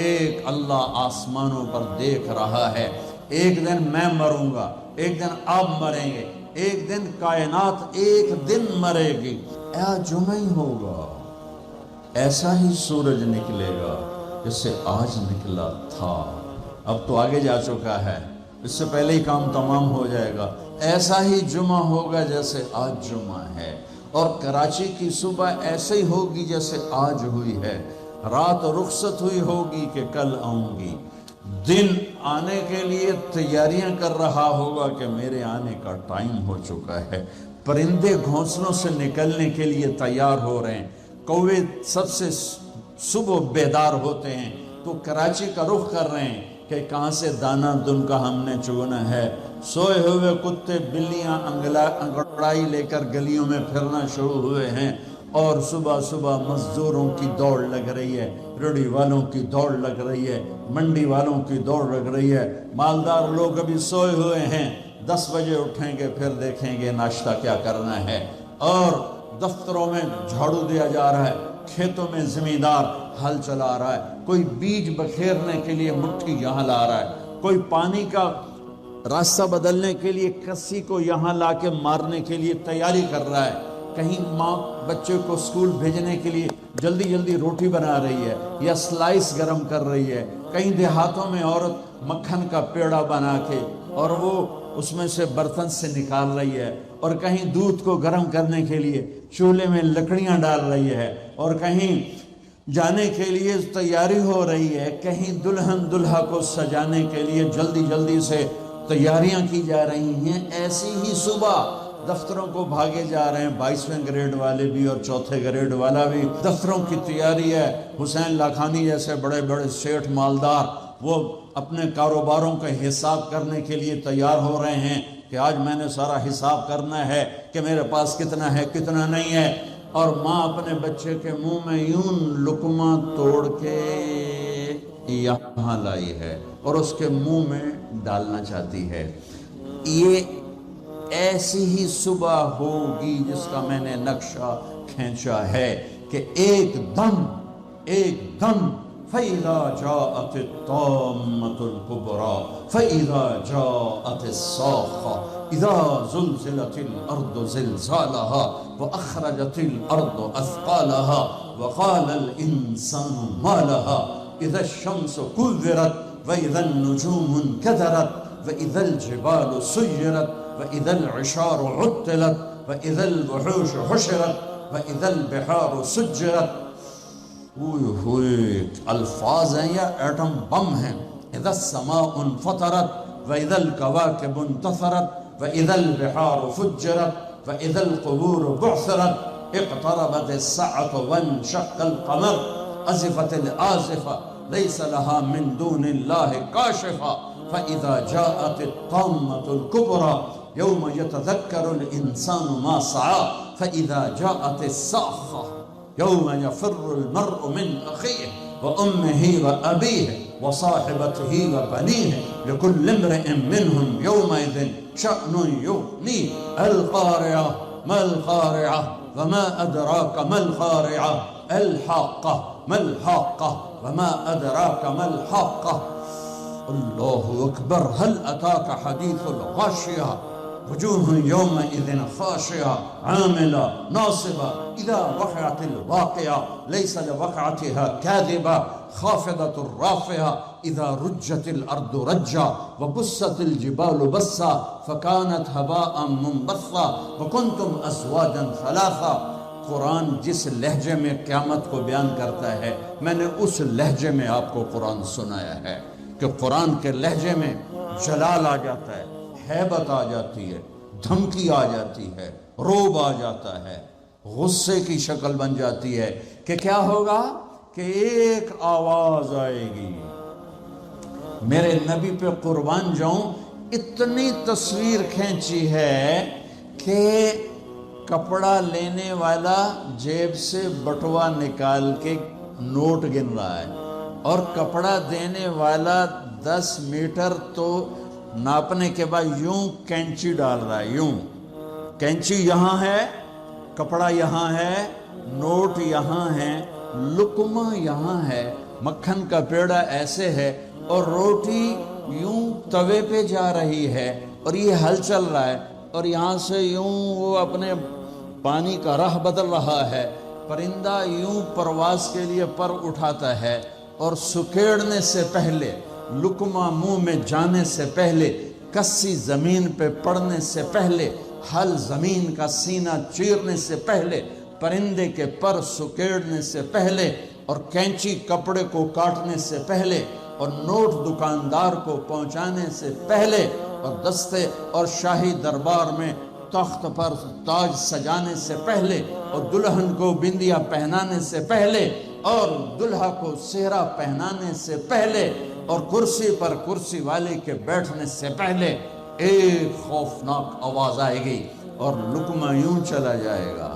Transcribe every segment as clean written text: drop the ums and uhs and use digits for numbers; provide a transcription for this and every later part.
ایک اللہ آسمانوں پر دیکھ رہا ہے. ایک دن میں مروں گا، ایک دن آپ مریں گے، ایک دن کائنات ایک دن مرے گی. جمعہ ہی ہوگا، ایسا ہی سورج نکلے گا جیسے آج نکلا تھا. اب تو آگے جا چکا ہے، اس سے پہلے ہی کام تمام ہو جائے گا. ایسا ہی جمعہ ہوگا جیسے آج جمعہ ہے، اور کراچی کی صبح ایسے ہی ہوگی جیسے آج ہوئی ہے. رات رخصت ہوئی ہوگی کہ کل آؤں گی. دن آنے کے لیے تیاریاں کر رہا ہوگا کہ میرے آنے کا ٹائم ہو چکا ہے. پرندے گھونسلوں سے نکلنے کے لیے تیار ہو رہے ہیں. کوے سب سے صبح بیدار ہوتے ہیں تو کراچی کا رخ کر رہے ہیں کہ کہاں سے دانہ دن کا ہم نے چگنا ہے. سوئے ہوئے کتے بلیاں انگڑائی لے کر گلیوں میں پھرنا شروع ہوئے ہیں، اور صبح صبح مزدوروں کی دوڑ لگ رہی ہے، ریڑھی والوں کی دوڑ لگ رہی ہے، منڈی والوں کی دوڑ لگ رہی ہے. مالدار لوگ ابھی سوئے ہوئے ہیں، 10 بجے اٹھیں گے، پھر دیکھیں گے ناشتہ کیا کرنا ہے. اور دفتروں میں جھاڑو دیا جا رہا ہے، کھیتوں میں زمیندار ہل چلا رہا ہے، کوئی بیج بکھیرنے کے لیے مٹھی یہاں لا رہا ہے، کوئی پانی کا راستہ بدلنے کے لیے کسی کو یہاں لا کے مارنے کے لیے تیاری کر رہا ہے. کہیں ماں بچے کو اسکول بھیجنے کے لیے جلدی جلدی روٹی بنا رہی ہے یا سلائس گرم کر رہی ہے. کہیں دیہاتوں میں عورت مکھن کا پیڑا بنا کے اور وہ اس میں سے برتن سے نکال رہی ہے، اور کہیں دودھ کو گرم کرنے کے لیے چولہے میں لکڑیاں ڈال رہی ہے، اور کہیں جانے کے لیے تیاری ہو رہی ہے، کہیں دلہن دلہا کو سجانے کے لیے جلدی جلدی سے تیاریاں کی جا رہی ہیں. ایسی ہی صبح دفتروں کو بھاگے جا رہے ہیں، 22ویں گریڈ والے بھی اور 4تھے گریڈ والا بھی. دفتروں کی تیاری ہے. حسین لاکھانی جیسے بڑے بڑے سیٹھ مالدار وہ اپنے کاروباروں کا حساب کرنے کے لیے تیار ہو رہے ہیں کہ آج میں نے سارا حساب کرنا ہے کہ میرے پاس کتنا ہے کتنا نہیں ہے. اور ماں اپنے بچے کے منہ میں یوں لقمہ توڑ کے یہاں لائی ہے اور اس کے منہ میں ڈالنا چاہتی ہے. یہ ایسی ہی صبح ہوگی جس کا میں نے نقشہ کھینچا ہے کہ ایک دم فَإِذَا جَاءَتِ الطَّامَّةُ الْكُبْرَى فَإِذَا جَاءَتِ الصَّاخَّةُ إِذَا زُلْزِلَتِ الْأَرْضُ زِلْزَالَهَا وَأَخْرَجَتِ الْأَرْضُ أَثْقَالَهَا وَقَالَ الْإِنسَانُ مَا لَهَا إِذَا الشَّمْسُ كُوِّرَتْ وَإِذَا النُّجُومُ انكَدَرَتْ وَإِذَا الْجِبَالُ سُيِّرَتْ وَإِذَا الْعِشَارُ عُطِّلَتْ وَإِذَا الْوُحُوشُ حُشِرَتْ وَإِذَا الْبِحَارُ سُجِّرَتْ. الفاظ ہیں یا ایٹم بم ہیں. اذا السماء انفطرت واذا الكواكب انتثرت واذا البحار فجرت واذا القبور بعثرت اقتربت الساعة وانشق القمر ازفت الآزفة ليس لها من دون الله كاشفة فاذا جاءت الطامة الكبرى يوم يتذكر الانسان ما سعى فاذا جاءت الصاخة يوم يفر المرء من أخيه وأمه وأبيه وصاحبته وبنيه لكل امرئ منهم يومئذ شأن يغنيه. القارعة ما القارعة وما أدراك ما القارعة الحاقة ما الحاقة وما أدراك ما الحاقة. الله أكبر. هل أتاك حديث الغاشية وجوه يومئذ خاشعة عاملة ناصبة إذا وقعت الواقعة ليس لوقعتها كاذبة خافضة رافعة إذا رجت الأرض رجا وبست الجبال بسا فكانت هباء منبثا وكنتم أزواجا ثلاثا. قرآن جس لہجے میں قیامت کو بیان کرتا ہے میں نے اس لہجے میں آپ کو قرآن سنایا ہے کہ قرآن کے لہجے میں جلال آ جاتا ہے، ہیبت آ جاتی ہے، دھمکی آ جاتی ہے، روب آ جاتا ہے، غصے کی شکل بن جاتی ہے کہ کیا ہوگا کہ ایک آواز آئے گی. میرے نبی پہ قربان جاؤں اتنی تصویر کھینچی ہے کہ کپڑا لینے والا جیب سے بٹوا نکال کے نوٹ گن رہا ہے اور کپڑا دینے والا 10 میٹر تو ناپنے کے بعد یوں کینچی ڈال رہا ہے. یوں کینچی یہاں ہے، کپڑا یہاں ہے، نوٹ یہاں ہے، لقمہ یہاں ہے مکھن کا پیڑا ایسے ہے اور روٹی یوں توے پہ جا رہی ہے اور یہ ہل چل رہا ہے اور یہاں سے یوں وہ اپنے پانی کا راہ بدل رہا ہے. پرندہ یوں پرواز کے لیے پر اٹھاتا ہے اور سکیڑنے سے پہلے، لقمہ منہ میں جانے سے پہلے، کسی زمین پہ پڑنے سے پہلے، ہل زمین کا سینہ چیرنے سے پہلے، پرندے کے پر سکیڑنے سے پہلے، اور کینچی کپڑے کو کاٹنے سے پہلے، اور نوٹ دکاندار کو پہنچانے سے پہلے، اور دستے اور شاہی دربار میں تخت پر تاج سجانے سے پہلے، اور دلہن کو بندیا پہنانے سے پہلے، اور دلہا کو سہرا پہنانے سے پہلے، اور کرسی پر کرسی والے کے بیٹھنے سے پہلے ایک خوفناک آواز آئے گی اور لقمہ یوں چلا جائے گا.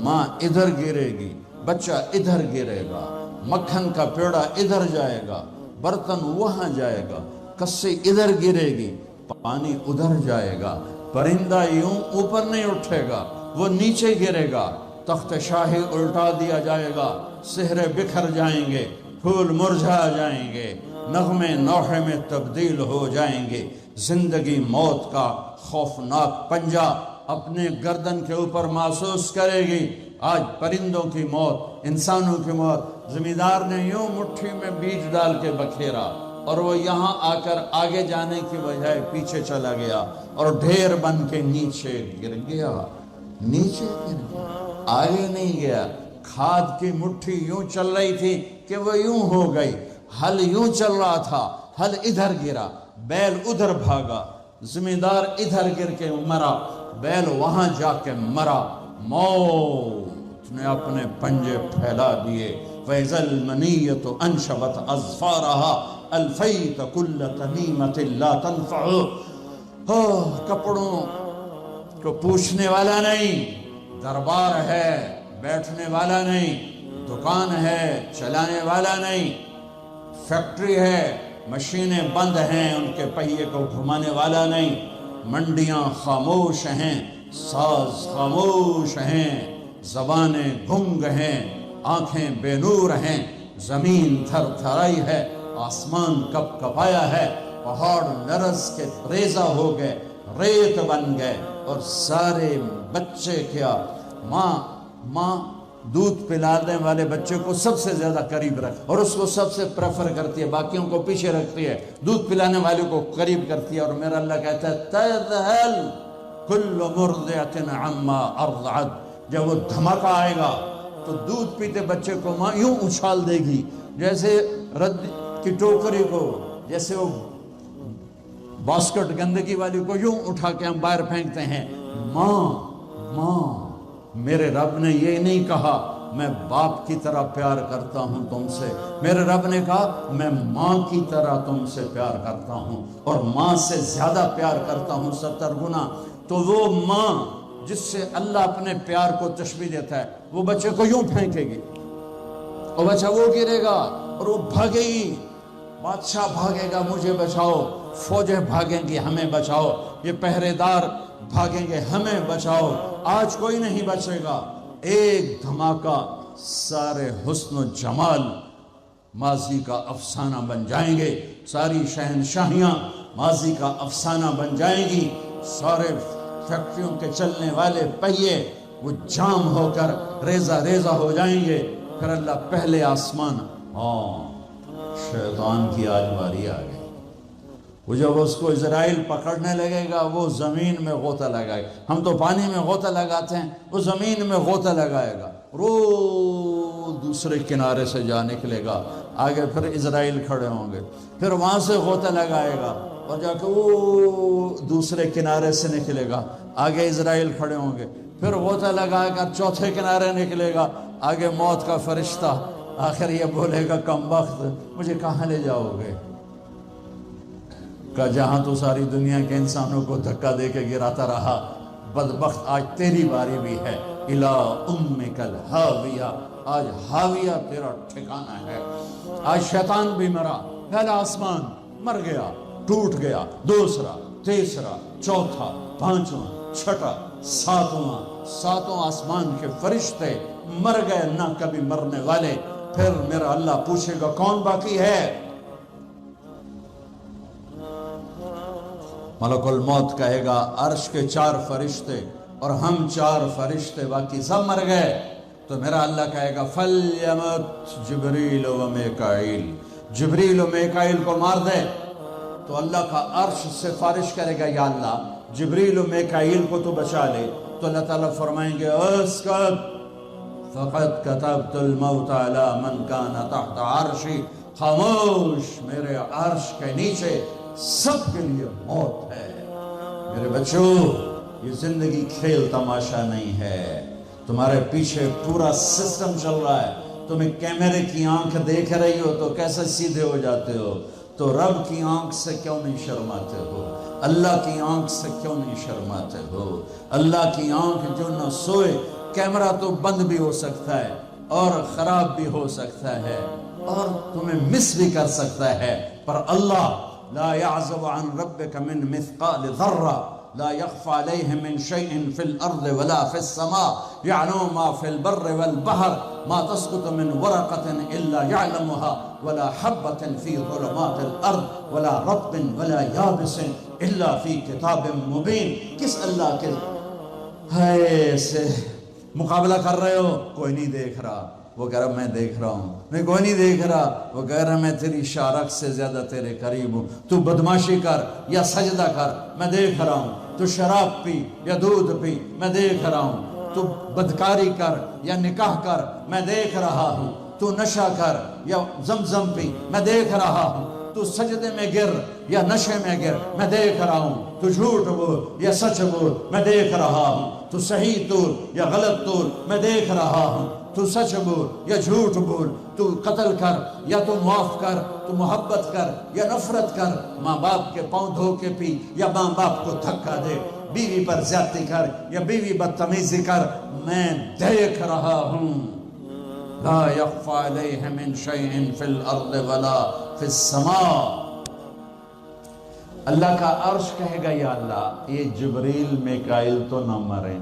ماں ادھر گرے گی، بچہ ادھر گرے گا، مکھن کا پیڑا ادھر جائے گا، برتن وہاں جائے گا، کسی ادھر گرے گی، پانی ادھر جائے گا، پرندہ یوں اوپر نہیں اٹھے گا، وہ نیچے گرے گا، تخت شاہی الٹا دیا جائے گا، سہرے بکھر جائیں گے، پھول مرجھا جائیں گے، نغمے نوحے میں تبدیل ہو جائیں گے. زندگی موت کا خوفناک پنجہ اپنے گردن کے اوپر محسوس کرے گی. آج پرندوں کی موت، انسانوں کی موت. زمیندار نے یوں مٹھی میں بیج ڈال کے بکھیرا اور وہ یہاں آ کر آگے جانے کی بجائے پیچھے چلا گیا اور ڈھیر بن کے نیچے گر گیا. نیچے گر گیا، آگے نہیں گیا. کھاد کی مٹھی یوں چل رہی تھی کہ وہ یوں ہو گئی. ہل یوں چل رہا تھا، ہل ادھر گرا، بیل ادھر بھاگا، زمیندار ادھر گر کے مرا، بیل وہاں جا کے مرا. موت نے اپنے پنجے پھیلا دیے. فَإِذَا الْمَنِيَّةُ أَنْشَبَتْ أَظْفَارَهَا أَلْفَيْتَ كُلَّ تَمِيمَةٍ لَا تَنْفَعُ. کپڑوں کو پوچھنے والا نہیں، دربار ہے بیٹھنے والا نہیں، دکان ہے چلانے والا نہیں، فیکٹری ہے مشینیں بند ہیں ان کے پہیے کو گھمانے والا نہیں، منڈیاں خاموش ہیں، ساز خاموش ہیں، زبانیں گنگ ہیں، آنکھیں بے نور ہیں، زمین تھر تھرائی ہے، آسمان کپ کپایا ہے، پہاڑ لرز کے ریزہ ہو گئے، ریت بن گئے، اور سارے بچے کیا، ماں دودھ پلانے والے بچے کو سب سے زیادہ قریب رکھ اور اس کو سب سے پریفر کرتی ہے، باقیوں کو پیچھے رکھتی ہے، دودھ پلانے والے کو قریب کرتی ہے. اور میرا اللہ کہتا ہے تذہل کل مرضعۃ عما ارضعت. جب وہ دھماکہ آئے گا تو دودھ پیتے بچے کو ماں یوں اچھال دے گی جیسے رد کی ٹوکری کو، جیسے وہ باسکٹ گندگی والی کو یوں اٹھا کے ہم باہر پھینکتے ہیں. ماں میرے رب نے یہ نہیں کہا میں باپ کی طرح پیار کرتا ہوں تم سے، میرے رب نے کہا میں ماں کی طرح تم سے پیار کرتا ہوں، اور ماں سے زیادہ پیار کرتا ہوں 70 گنا. تو وہ ماں جس سے اللہ اپنے پیار کو تشبیہ دیتا ہے وہ بچے کو یوں پھینکے گی اور بچہ وہ گرے گا اور وہ بھاگے گی. بادشاہ بھاگے گا مجھے بچاؤ، فوجیں بھاگیں گی ہمیں بچاؤ، یہ پہرے دار بھاگیں گے ہمیں بچاؤ. آج کوئی نہیں بچے گا. ایک دھماکہ، سارے حسن و جمال ماضی کا افسانہ بن جائیں گے، ساری شہنشاہیاں ماضی کا افسانہ بن جائیں گی، سارے فیکٹریوں کے چلنے والے پہیے وہ جام ہو کر ریزہ ریزہ ہو جائیں گے. پھر اللہ پہلے آسمان، شیطان کی آج باری آ گئی. وہ جب اس کو اسرائیل پکڑنے لگے گا وہ زمین میں غوطہ لگائے گا. ہم تو پانی میں غوطہ لگاتے ہیں، وہ زمین میں غوطہ لگائے گا، روز دوسرے کنارے سے جا نکلے گا. آگے پھر اسرائیل کھڑے ہوں گے، پھر وہاں سے غوطہ لگائے گا اور جا کے وہ دوسرے کنارے سے نکلے گا. آگے اسرائیل کھڑے ہوں گے، پھر غوطہ لگا کر چوتھے کنارے نکلے گا. آگے موت کا فرشتہ، آخر یہ بولے گا کم بخت مجھے کہاں لے جاؤ گے؟ کہ جہاں تو ساری دنیا کے انسانوں کو دھکا دے کے گراتا رہا، بدبخت آج تیری باری بھی ہے. الا امک الہاویہ، آج ہاویہ تیرا ٹھکانہ ہے. آج شیطان بھی مرا، پہلا آسمان مر گیا، ٹوٹ گیا، دوسرا، تیسرا، چوتھا، پانچواں، چھٹا، ساتواں آسمان کے فرشتے مر گئے، نہ کبھی مرنے والے. پھر میرا اللہ پوچھے گا کون باقی ہے؟ ملک الموت کہے گا عرش کے 4 فرشتے اور ہم 4 فرشتے باقی سب مر گئے. تو میرا اللہ کہے گا فَلْيَمُتْ جبریل و میکائیل، جبریل و میکائیل کو مار دے. تو اللہ کا عرش سفارش کرے گا یا اللہ جبریل و میکائیل کو تو بچا لے. تو اللہ تعالیٰ فرمائیں گے اسکت فقد کتبت الموت علی من کان تحت عرشی، خاموش، میرے عرش کے نیچے سب کے لیے موت ہے. میرے بچوں، یہ زندگی کھیل تماشا نہیں ہے. تمہارے پیچھے پورا سسٹم چل رہا ہے. تمہیں کیمرے کی آنکھ دیکھ رہی ہو تو کیسے سیدھے ہو جاتے ہو؟ تو رب کی آنکھ سے کیوں نہیں شرماتے ہو؟ اللہ کی آنکھ سے کیوں نہیں شرماتے ہو؟ اللہ کی آنکھ جو نہ سوئے. کیمرہ تو بند بھی ہو سکتا ہے اور خراب بھی ہو سکتا ہے اور تمہیں مس بھی کر سکتا ہے، پر اللہ لا يعزب عن ربك من مثقال ذرة لا يخفى عليه من شيء في الأرض ولا في السماء يعلم ما في البر والبحر ما تسقط من ورقة إلا يعلمها ولا حبة في ظلمات الأرض ولا رطب ولا يابس إلا في كتاب مبين. کس اللہ کے ہے سے مقابلہ کر رہے ہو؟ کوئی نہیں دیکھ رہا. وہ کہہ رہا میں دیکھ رہا ہوں. میں کوئی نہیں دیکھ رہا. وہ کہہ رہا میں تیری شارک سے زیادہ تیرے قریب ہوں. تو بدماشی کر یا سجدہ کر، میں دیکھ رہا ہوں. تو شراب پی یا دودھ پی، میں دیکھ رہا ہوں. تو بدکاری کر یا نکاح کر، میں دیکھ رہا ہوں. تو نشہ کر یا زمزم پی، میں دیکھ رہا ہوں. تو سجدے میں گر یا نشے میں گر، میں دیکھ رہا ہوں. تو جھوٹ بول یا سچ بول، میں دیکھ رہا ہوں. تو صحیح طور یا غلط طور، میں دیکھ رہا ہوں. تو سچ بول یا جھوٹ بول، تو قتل کر یا تو معاف کر، تو محبت کر یا نفرت کر. ماں باپ کے پاؤں دھو کے پی یا ماں باپ کو دھکا دے. بیوی پر زیادتی کر یا بیوی بدتمیزی کر، میں دیکھ رہا ہوں. لا يخفى عليه من شيء في الارض ولا في السماء. اللہ کا عرش کہے گا یا اللہ یہ جبریل میکائیل تو نہ مریں،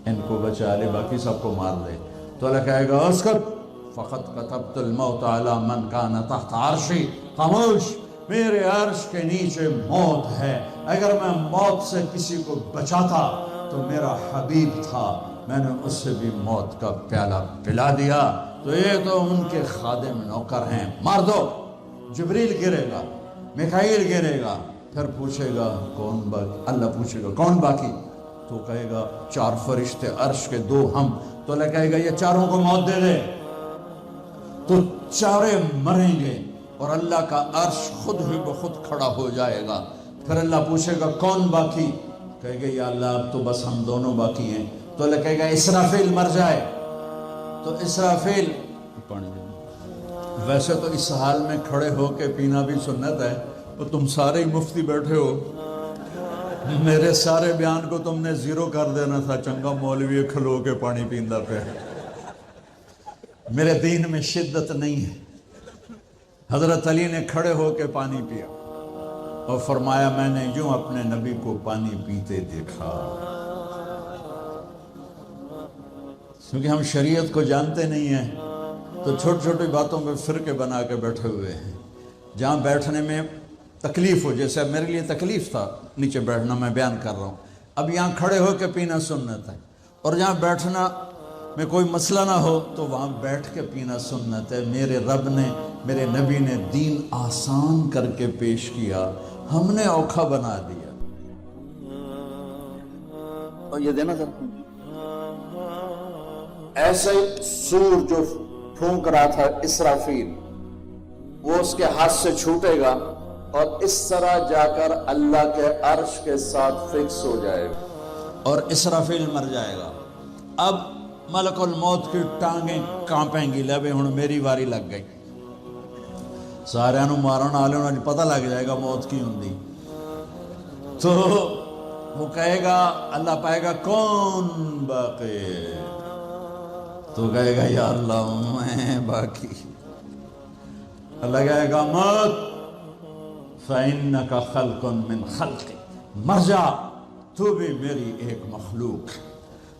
ان کو بچا لے، باقی سب کو مار دے. تو اللہ کہے گا اسکت فقط کتبت الموت علی من کان تحت عرشی، خاموش، میرے عرش کے نیچے موت ہے. اگر میں موت سے کسی کو بچاتا تو میرا حبیب تھا، میں نے اس سے بھی موت کا پیالہ پلا دیا. تو یہ تو ان کے خادم نوکر ہیں، مار دو. جبریل گرے گا، میکائیل گرے گا، پھر پوچھے گا کون باقی؟ اللہ پوچھے گا کون باقی؟ تو کہے گا 4 فرشتے عرش کے 2 ہم. تو اللہ کہے گا یہ 4 کو موت دے دے. تو 4 مریں گے اور اللہ کا عرش خود ہی بخود کھڑا ہو جائے گا. پھر اللہ پوچھے گا کون باقی؟ کہے گا یا اللہ اب تو بس ہم دونوں باقی ہیں. تو اللہ کہے گا اسرافیل مر جائے. تو اسرافیل، ویسے تو اس حال میں کھڑے ہو کے پینا بھی سنت ہے، تو تم سارے ہی مفتی بیٹھے ہو، میرے سارے بیان کو تم نے زیرو کر دینا تھا. چنگا مولوی کھلو کے پانی پیندہ پہ. میرے دین میں شدت نہیں ہے. حضرت علی نے کھڑے ہو کے پانی پیا اور فرمایا میں نے یوں اپنے نبی کو پانی پیتے دیکھا. کیونکہ ہم شریعت کو جانتے نہیں ہیں تو چھوٹی چھوٹی باتوں میں فرقے بنا کے بیٹھے ہوئے ہیں. جہاں بیٹھنے میں تکلیف ہو، جیسے میرے لیے تکلیف تھا نیچے بیٹھنا، میں بیان کر رہا ہوں. اب یہاں کھڑے ہو کے پینا سنت ہے، اور جہاں بیٹھنا میں کوئی مسئلہ نہ ہو تو وہاں بیٹھ کے پینا سنت ہے. میرے رب نے، میرے نبی نے دین آسان کر کے پیش کیا، ہم نے اوکھا بنا دیا. اور یہ دینا سر ایسے سور جو پھونک رہا تھا اسرافیل، وہ اس کے ہاتھ سے چھوٹے گا اور اس طرح جا کر اللہ کے عرش کے ساتھ فکس ہو جائے گا اور اسرافیل مر جائے گا. اب ملک الموت کی ٹانگیں کانپیں گی، لے ہن میری واری لگ گئی. سارے نو مارن والے نو پتہ لگ جائے گا موت کی ہوندی. تو وہ کہے گا، اللہ پائے گا کون باقی؟ تو کہے گا یا اللہ میں باقی. اللہ کہے گا موت فَإِنَّكَ خَلْقٌ مِّن خَلْقِ، مر جا، تو بھی میری ایک مخلوق.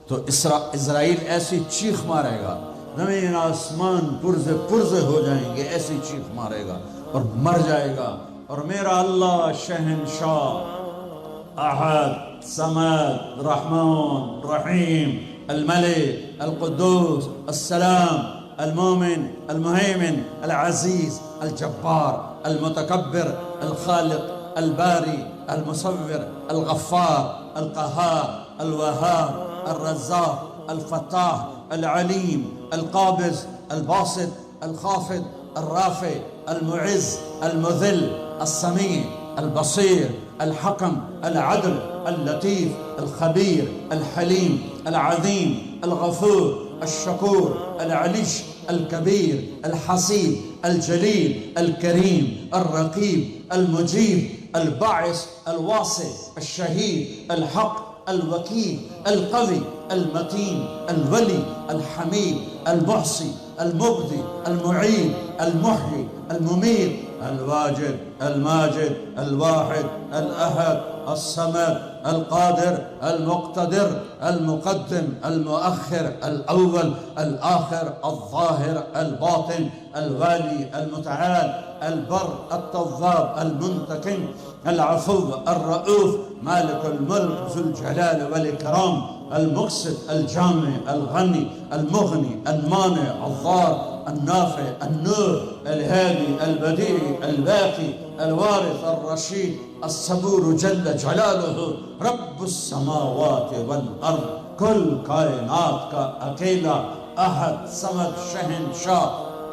تو اسرائیل ایسی چیخ مارے گا زمین آسمان پرزے پرزے ہو جائیں گے، ایسی چیخ مارے گا اور مر جائے گا۔ اور میرا اللہ شہنشاہ، احد، صمد، رحمان، رحیم، الملك، القدوس، السلام، المؤمن، المهيمن، العزيز، الجبار، المتكبر، الخالق، الباري، المصور، الغفار، القهار، الوهاب، الرزاق، الفتاح، العليم، القابض، الباسط، الخافض، الرافع، المعز، المذل، السميع، البصير، الحكم، العدل، اللطيف، الخبير، الحليم، العظيم، الغفور، الشكور، العلي، الكبير، الحسيب، الجليل، الكريم، الرقيب، المجيب، الباعث، الواسع، الشهيد، الحق، الوكيل، القوي، المتين، الولي، الحميد، المحصي، المبدي، المعيد، المحيي، المميت، الواجد، الماجد، الواحد، الأحد، الصمد، القادر، المقتدر، المقدم، المؤخر، الأول، الآخر، الظاهر، الباطن، الوالي، المتعال، البر، التواب، المنتقم، العفو، الرؤوف، مالك الملك ذو الجلال والإكرام، المقسط، الجامع، الغني، المغني، المانع، الضار، النافع، النور، الهادي، البديع، الباقي، الوارث، الرشيد، الصبور جل جلالہ، رب السماوات والارض، کل کائنات کا اکیلا احد صمد شہنشاہ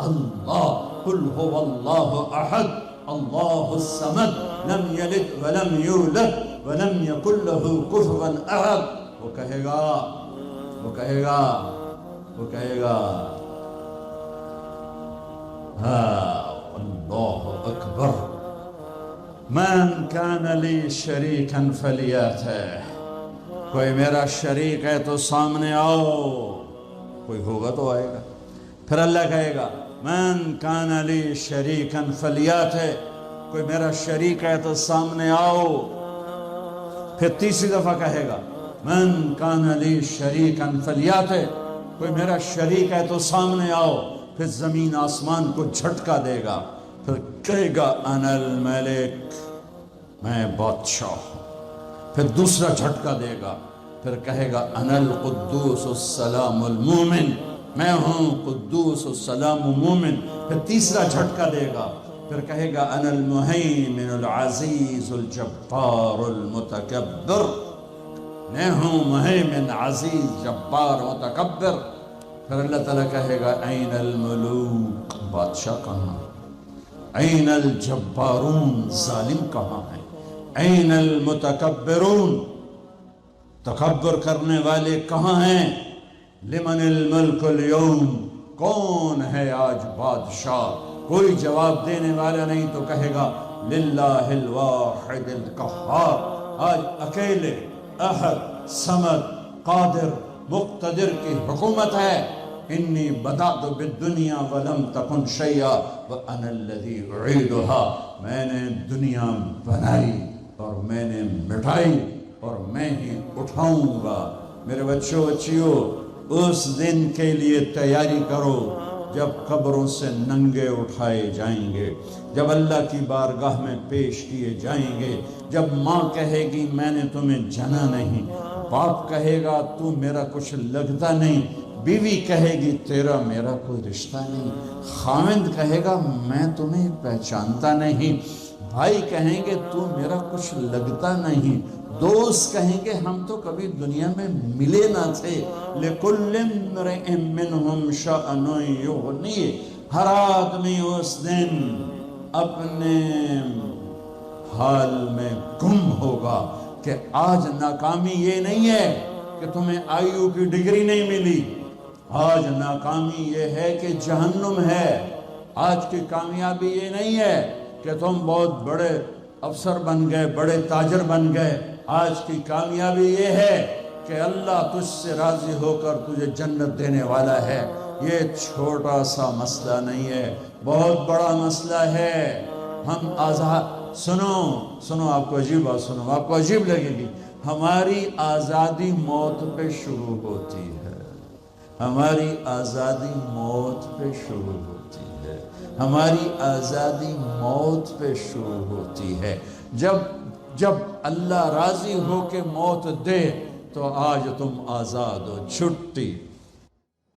اللہ، قل هو اللہ احد اللہ الصمد، لم یلد ولم یولد ولم یکن له کفوا احد۔ وہ کہے گا، وہ کہے گا، وہ کہے گا اللہ اکبر، من کان لی شریکا فلیاتہ، کوئی میرا شریک ہے تو سامنے آؤ، کوئی ہوگا تو آئے گا۔ پھر اللہ کہے گا من کان لی شریکا فلیاتہ، کوئی میرا شریک ہے تو سامنے آؤ۔ پھر تیسری دفعہ کہے گا من کان لی شریکا فلیاتہ، کوئی میرا شریک ہے تو سامنے آؤ۔ پھر زمین آسمان کو جھٹکا دے گا، پھر کہے گا انا الملک، میں بادشاہ ہوں۔ پھر دوسرا جھٹکا دے گا، پھر کہے گا انا القدوس السلام المومن، میں ہوں قدوس السلام مومن۔ پھر تیسرا جھٹکا دے گا، پھر کہے گا انا المہیمن العزیز الجبار المتکبر، میں ہوں مہیمن عزیز جبار متکبر۔ پھر اللہ تعالیٰ کہے گا این الملوک، بادشاہ کہاں ہے؟ این الجبارون، ظالم کہاں ہے؟ این المتکبرون، تکبر کرنے والے کہاں ہیں؟ لمن الملک اليوم، کون ہے آج بادشاہ؟ کوئی جواب دینے والا نہیں تو کہے گا للہ الواحد القہار، آج اکیلے احد صمد قادر مقتدر کی حکومت ہے۔ انی بدأت بالدنیا ولم تکن شیئا وانا الذی اعیدها، میں نے دنیا بنائی اور میں نے مٹائی اور میں ہی اٹھاؤں گا۔ میرے بچوں بچیوں، اس دن کے لیے تیاری کرو جب قبروں سے ننگے اٹھائے جائیں گے، جب اللہ کی بارگاہ میں پیش کیے جائیں گے، جب ماں کہے گی میں نے تمہیں جنا نہیں، باپ کہے گا تو میرا کچھ لگتا نہیں، بیوی کہے گی تیرا میرا کوئی رشتہ نہیں، خاوند کہے گا میں تمہیں پہچانتا نہیں، بھائی کہیں گے تو میرا کچھ لگتا نہیں، دوست کہیں گے ہم تو کبھی دنیا میں ملے نہ تھے۔ لِكُلِّ امْرِئٍ مِّنْهُمْ شَأْنٌ يُغْنِيهِ، ہر آدمی اس دن اپنے حال میں گم ہوگا کہ آج ناکامی یہ نہیں ہے کہ تمہیں آئیو کی ڈگری نہیں ملی، آج ناکامی یہ ہے کہ جہنم ہے، آج کی کامیابی یہ نہیں ہے کہ تم بہت بڑے افسر بن گئے، بڑے تاجر بن گئے، آج کی کامیابی یہ ہے کہ اللہ تجھ سے راضی ہو کر تجھے جنت دینے والا ہے۔ یہ چھوٹا سا مسئلہ نہیں ہے، بہت بڑا مسئلہ ہے۔ ہم آزاد، سنو آپ کو عجیب بات سنو، آپ کو عجیب لگے گی، ہماری آزادی موت پہ شروع ہوتی ہے۔ ہماری آزادی موت پہ شروع ہوتی ہے، ہماری آزادی موت پہ شروع ہوتی ہے۔ جب اللہ راضی ہو کے موت دے تو آج تم آزاد ہو، چھٹی